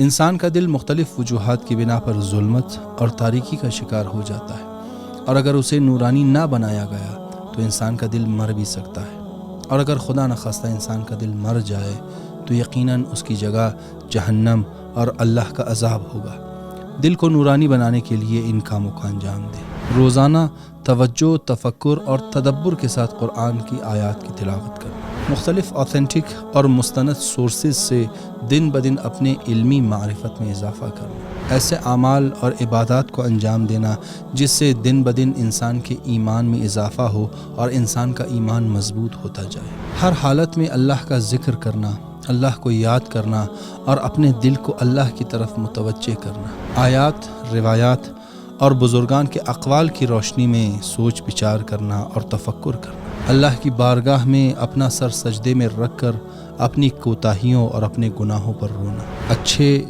انسان کا دل مختلف وجوہات کی بنا پر ظلمت اور تاریکی کا شکار ہو جاتا ہے، اور اگر اسے نورانی نہ بنایا گیا تو انسان کا دل مر بھی سکتا ہے، اور اگر خدا نخواستہ انسان کا دل مر جائے تو یقیناً اس کی جگہ جہنم اور اللہ کا عذاب ہوگا۔ دل کو نورانی بنانے کے لیے ان کاموں کا انجام دیں۔ روزانہ توجہ، تفکر اور تدبر کے ساتھ قرآن کی آیات کی تلاوت کریں۔ مختلف آتھینٹک اور مستند سورسز سے دن بدن اپنے علمی معرفت میں اضافہ کرنا۔ ایسے اعمال اور عبادات کو انجام دینا جس سے دن بدن انسان کے ایمان میں اضافہ ہو اور انسان کا ایمان مضبوط ہوتا جائے۔ ہر حالت میں اللہ کا ذکر کرنا، اللہ کو یاد کرنا اور اپنے دل کو اللہ کی طرف متوجہ کرنا۔ آیات، روایات اور بزرگان کے اقوال کی روشنی میں سوچ بچار کرنا اور تفکر کرنا۔ اللہ کی بارگاہ میں اپنا سر سجدے میں رکھ کر اپنی کوتاہیوں اور اپنے گناہوں پر رونا۔ اچھے